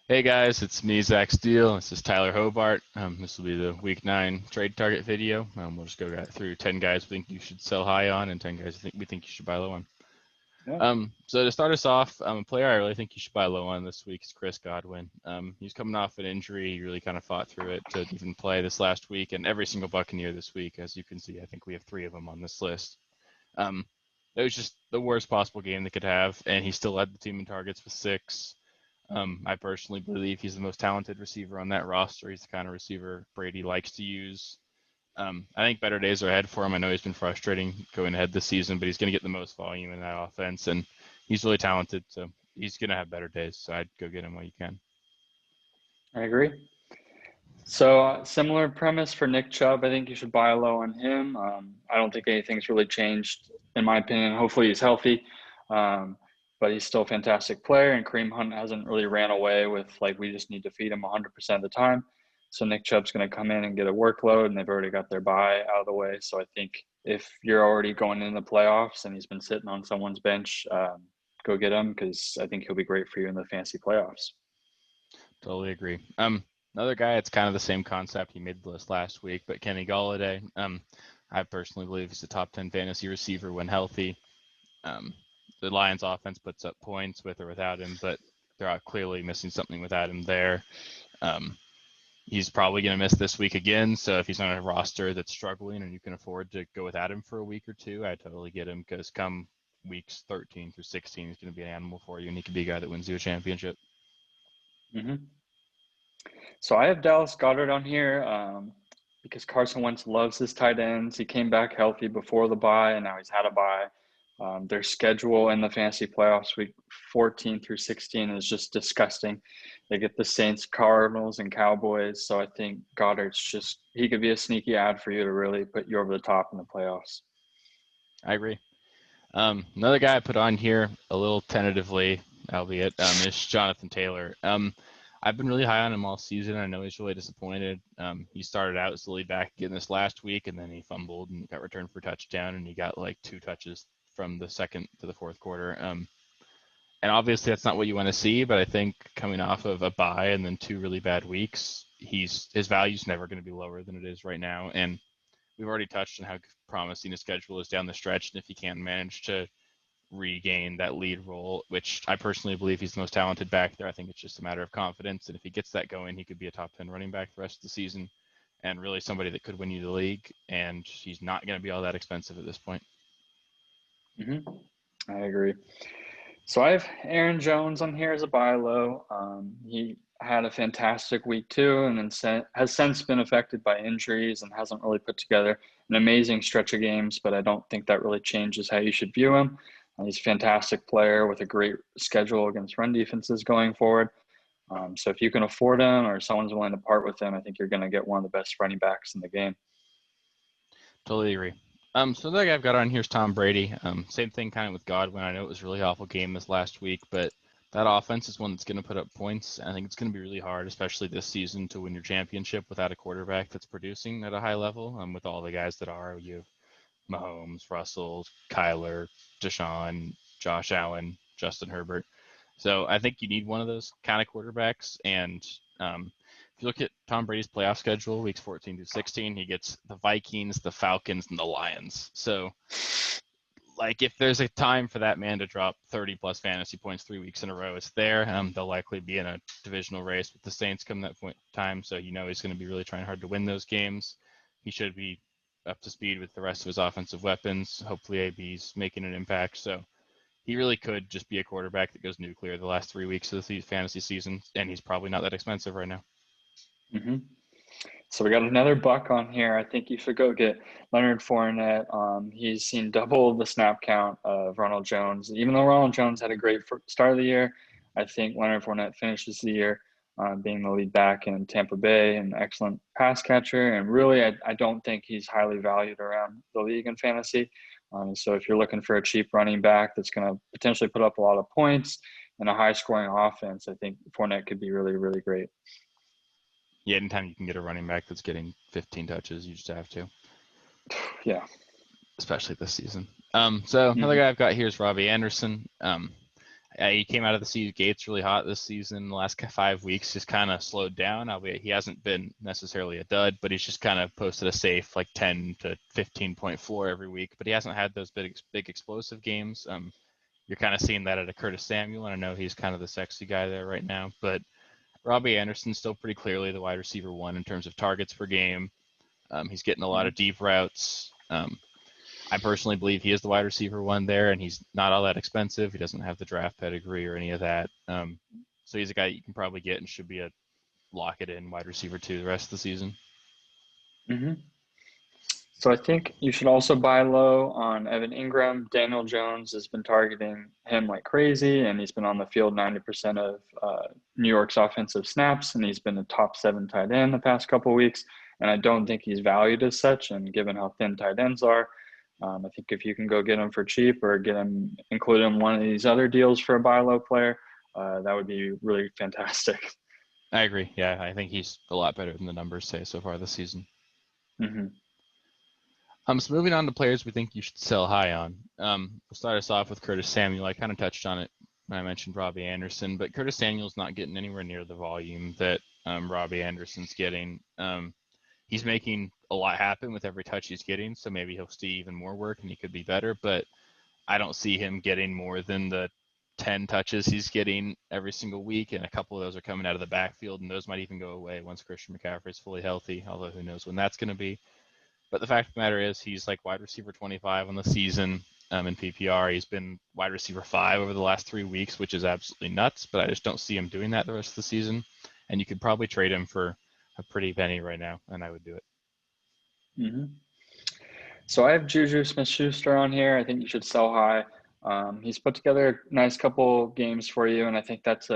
Hey guys, it's me, Zach Steele. This is Tyler Hobart. This will be the Week 9 trade target video. We'll just go through 10 guys we think you should sell high on and 10 guys we think you should buy low on. Yeah, So to start us off, a player I really think you should buy low on this week is Chris Godwin. He's coming off an injury. He really kind of fought through it to even play this last week, and every single Buccaneer this week, as you can see, I think we have 3 of them on this list. Um, it was just the worst possible game they could have, and he still led the team in targets with 6. I personally believe he's the most talented receiver on that roster. He's the kind of receiver Brady likes to use. I think better days are ahead for him. I know he's been frustrating going ahead this season, but he's going to get the most volume in that offense, and he's really talented, so he's going to have better days. So I'd go get him while you can. I agree. So similar premise for Nick Chubb. I think you should buy low on him. I don't think anything's really changed in my opinion. Hopefully he's healthy, but he's still a fantastic player. And Kareem Hunt hasn't really ran away with like we just need to feed him 100% of the time. So Nick Chubb's going to come in and get a workload, and they've already got their bye out of the way. So I think if you're already going in the playoffs and he's been sitting on someone's bench, go get him because I think he'll be great for you in the fantasy playoffs. Totally agree. Another guy, it's kind of the same concept. He made the list last week, but Kenny Golladay. I personally believe he's a top 10 fantasy receiver when healthy. The Lions offense puts up points with or without him, but they're clearly missing something without him there. He's probably going to miss this week again, so if he's on a roster that's struggling and you can afford to go without him for a week or two, I totally get him because come weeks 13 through 16, he's going to be an animal for you, and he could be a guy that wins you a championship. Mm-hmm. So I have Dallas Goddard on here because Carson Wentz loves his tight ends. He came back healthy before the bye, and now he's had a bye. Their schedule in the fantasy playoffs, week 14 through 16, is just disgusting. They get the Saints, Cardinals, and Cowboys. So I think Goddard's he could be a sneaky ad for you to really put you over the top in the playoffs. I agree. Another guy I put on here a little tentatively, albeit, is Jonathan Taylor. I've been really high on him all season. I know he's really disappointed. He started out as the lead back again this last week, and then he fumbled and got returned for a touchdown, and he got like 2 touches from the second to the fourth quarter. And obviously that's not what you want to see, but I think coming off of a bye and then 2 really bad weeks, his value's never going to be lower than it is right now. And we've already touched on how promising his schedule is down the stretch, and if he can manage to regain that lead role, which I personally believe he's the most talented back there, I think it's just a matter of confidence. And if he gets that going, he could be a top 10 running back the rest of the season and really somebody that could win you the league. And he's not going to be all that expensive at this point. Mm-hmm. I agree. So I have Aaron Jones on here as a buy low. He had a fantastic week 2, and then has since been affected by injuries and hasn't really put together an amazing stretch of games. But I don't think that really changes how you should view him. He's a fantastic player with a great schedule against run defenses going forward. So if you can afford him or someone's willing to part with him, I think you're going to get one of the best running backs in the game. Totally agree. So the guy I've got on here is Tom Brady. Same thing kind of with Godwin. I know it was a really awful game this last week, but that offense is one that's going to put up points. I think it's going to be really hard, especially this season, to win your championship without a quarterback that's producing at a high level. With all the guys that are, you have Mahomes, Russell, Kyler, Deshaun, Josh Allen, Justin Herbert. So I think you need one of those kind of quarterbacks. And if you look at Tom Brady's playoff schedule, weeks 14 to 16, he gets the Vikings, the Falcons, and the Lions. So, like, if there's a time for that man to drop 30 plus fantasy points 3 weeks in a row, it's there. They'll likely be in a divisional race with the Saints come that point in time. So, he's going to be really trying hard to win those games. He should be up to speed with the rest of his offensive weapons. Hopefully, AB's making an impact. So, he really could just be a quarterback that goes nuclear the last 3 weeks of the fantasy season, and he's probably not that expensive right now. Mm-hmm. So we got another buck on here. I think you should go get Leonard Fournette. He's seen double the snap count of Ronald Jones. Even though Ronald Jones had a great start of the year, I think Leonard Fournette finishes the year being the lead back in Tampa Bay, an excellent pass catcher. And really, I don't think he's highly valued around the league in fantasy. So if you're looking for a cheap running back that's going to potentially put up a lot of points and a high-scoring offense, I think Fournette could be really, really great. Yeah, anytime you can get a running back that's getting 15 touches, you just have to. Yeah. Especially this season. So another guy I've got here is Robbie Anderson. He came out of the gates really hot this season. The last 5 weeks just kind of slowed down. Albeit he hasn't been necessarily a dud, but he's just kind of posted a safe like 10 to 15 point floor every week. But he hasn't had those big explosive games. You're kind of seeing that at a Curtis Samuel, and I know he's kind of the sexy guy there right now. But Robbie Anderson's still pretty clearly the wide receiver one in terms of targets per game. He's getting a lot of deep routes. I personally believe he is the wide receiver one there, and he's not all that expensive. He doesn't have the draft pedigree or any of that. So he's a guy you can probably get and should be a lock it in wide receiver two the rest of the season. Mm-hmm. So I think you should also buy low on Evan Ingram. Daniel Jones has been targeting him like crazy, and he's been on the field 90% of New York's offensive snaps, and he's been a top 7 tight end the past couple of weeks. And I don't think he's valued as such. And given how thin tight ends are, I think if you can go get him for cheap or get him, include him in one of these other deals for a buy low player, that would be really fantastic. I agree. Yeah, I think he's a lot better than the numbers say so far this season. Mm-hmm. So moving on to players we think you should sell high on. We'll start us off with Curtis Samuel. I kind of touched on it when I mentioned Robbie Anderson, but Curtis Samuel's not getting anywhere near the volume that Robbie Anderson's getting. He's making a lot happen with every touch he's getting, so maybe he'll see even more work and he could be better, but I don't see him getting more than the 10 touches he's getting every single week, and a couple of those are coming out of the backfield, and those might even go away once Christian McCaffrey is fully healthy, although who knows when that's going to be. But the fact of the matter is, he's like wide receiver 25 on the season in PPR. He's been wide receiver 5 over the last 3 weeks, which is absolutely nuts, but I just don't see him doing that the rest of the season. And you could probably trade him for a pretty penny right now, and I would do it. Mm-hmm. So I have Juju Smith-Schuster on here. I think you should sell high. He's put together a nice couple games for you, and I think that's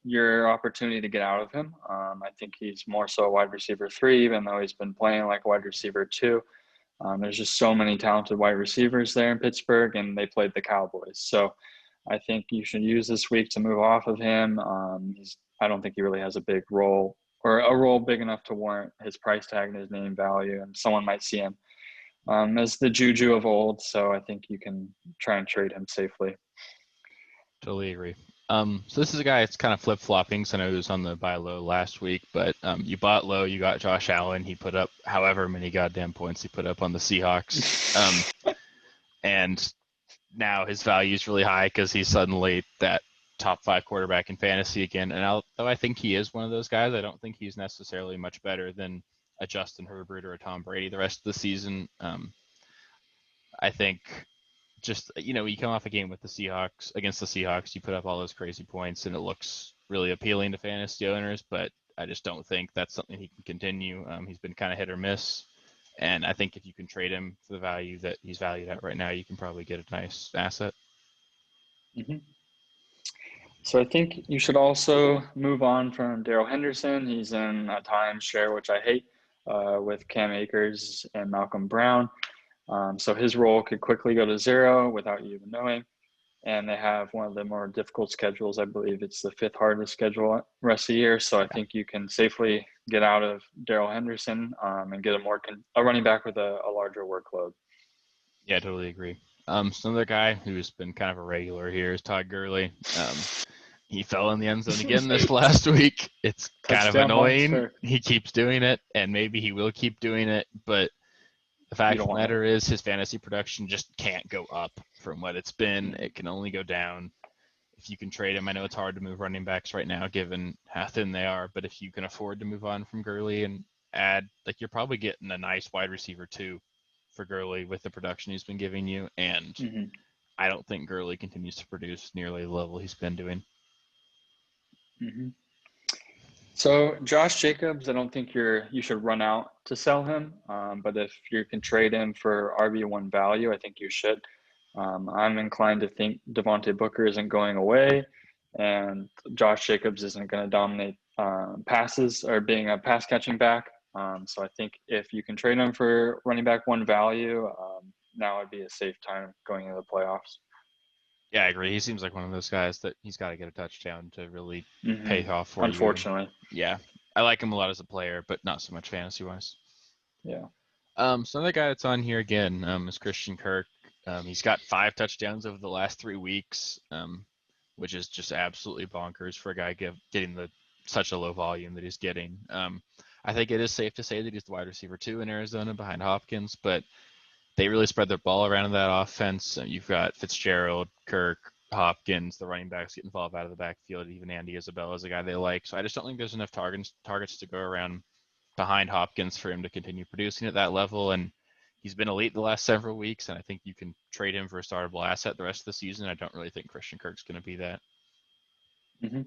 your opportunity to get out of him. I think he's more so a wide receiver 3, even though he's been playing like a wide receiver 2. There's just so many talented wide receivers there in Pittsburgh, and they played the Cowboys. So I think you should use this week to move off of him. I don't think he really has a big role or a role big enough to warrant his price tag and his name value, and someone might see him as the Juju of old. So I think you can try and trade him safely. Totally agree. So this is a guy that's kind of flip-flopping. So I know he was on the buy low last week, but you bought low. You got Josh Allen. He put up however many goddamn points he put up on the Seahawks. And now his value is really high because he's suddenly that top 5 quarterback in fantasy again. And although I think he is one of those guys, I don't think he's necessarily much better than a Justin Herbert or a Tom Brady the rest of the season. I think just, you come off a game with the Seahawks against the Seahawks, you put up all those crazy points and it looks really appealing to fantasy owners, but I just don't think that's something he can continue. He's been kind of hit or miss. And I think if you can trade him for the value that he's valued at right now, you can probably get a nice asset. Mm-hmm. So I think you should also move on from Darrell Henderson. He's in a timeshare, which I hate, with Cam Akers and Malcolm Brown. So his role could quickly go to 0 without you even knowing. And they have one of the more difficult schedules. I believe it's the 5th hardest schedule rest of the year. So I think you can safely get out of Darrell Henderson and get a running back with a larger workload. Yeah, I totally agree. So another guy who's been kind of a regular here is Todd Gurley. He fell in the end zone again this last week. It's kind of annoying. Monster. He keeps doing it, and maybe he will keep doing it, but the fact of the matter is his fantasy production just can't go up from what it's been. It can only go down. If you can trade him, I know it's hard to move running backs right now given how thin they are, but if you can afford to move on from Gurley and add, you're probably getting a nice wide receiver too for Gurley with the production he's been giving you, and I don't think Gurley continues to produce nearly the level he's been doing. Mm-hmm. So Josh Jacobs, I don't think you should run out to sell him, but if you can trade him for RB1 value, I think you should. I'm inclined to think Devontae Booker isn't going away, and Josh Jacobs isn't going to dominate passes or being a pass catching back. So I think if you can trade him for running back 1 value, now would be a safe time going into the playoffs. Yeah, I agree. He seems like one of those guys that he's got to get a touchdown to really pay off for Unfortunately. you. Yeah, I like him a lot as a player, but not so much fantasy-wise. Yeah. So another guy that's on here again is Christian Kirk. He's got 5 touchdowns over the last 3 weeks. which is just absolutely bonkers for a guy getting the such a low volume that he's getting. I think it is safe to say that he's the wide receiver 2 in Arizona behind Hopkins, but they really spread their ball around in that offense. You've got Fitzgerald, Kirk, Hopkins, the running backs get involved out of the backfield. Even Andy Isabella is a guy they like. So I just don't think there's enough targets to go around behind Hopkins for him to continue producing at that level. And he's been elite the last several weeks, and I think you can trade him for a startable asset the rest of the season. I don't really think Christian Kirk's going to be that. Mm-hmm.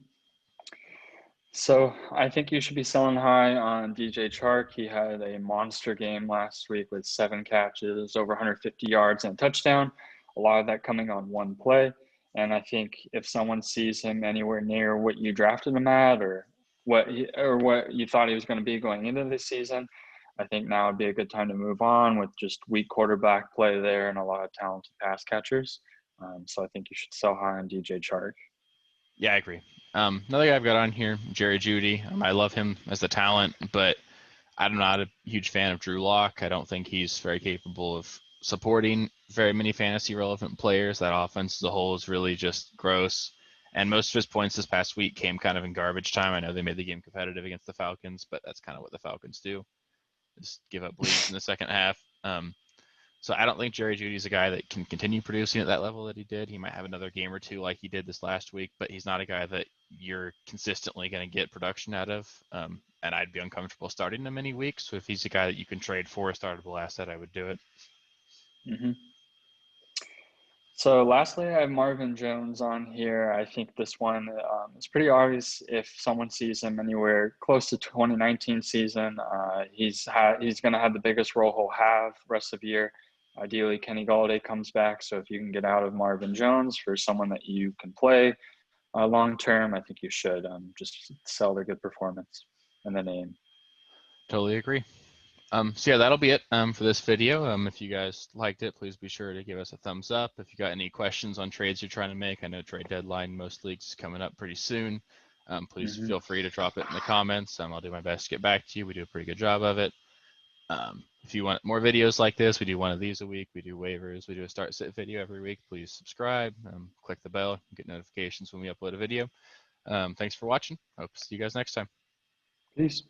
So I think you should be selling high on DJ Chark. He had a monster game last week with 7 catches, over 150 yards, and a touchdown. A lot of that coming on one play. And I think if someone sees him anywhere near what you drafted him at, or what you thought he was going to be going into this season, I think now would be a good time to move on with just weak quarterback play there and a lot of talented pass catchers. So I think you should sell high on DJ Chark. Yeah, I agree. Another guy I've got on here, Jerry Jeudy. I love him as the talent, but I'm not a huge fan of Drew Lock. I don't think he's very capable of supporting very many fantasy relevant players. That offense as a whole is really just gross. And most of his points this past week came kind of in garbage time. I know they made the game competitive against the Falcons, but that's kind of what the Falcons do, just give up leads in the second half. So I don't think Jerry Jeudy's a guy that can continue producing at that level that he did. He might have another game or two like he did this last week, but he's not a guy that you're consistently going to get production out of. And I'd be uncomfortable starting him any weeks. So if he's a guy that you can trade for a startable asset, I would do it. Mm-hmm. So lastly, I have Marvin Jones on here. I think this one is pretty obvious if someone sees him anywhere close to 2019 season. He's going to have the biggest role he'll have rest of the year. Ideally, Kenny Golladay comes back. So if you can get out of Marvin Jones for someone that you can play long term, I think you should just sell their good performance and the name. Totally agree. So yeah, that'll be it for this video. If you guys liked it, please be sure to give us a thumbs up. If you got any questions on trades you're trying to make, I know trade deadline most leagues is coming up pretty soon. Please Mm-hmm. feel free to drop it in the comments. I'll do my best to get back to you. We do a pretty good job of it. If you want more videos like this, we do one of these a week. We do waivers. We do a start sit video every week. Please subscribe, click the bell, get notifications when we upload a video. Thanks for watching. Hope to see you guys next time. Peace.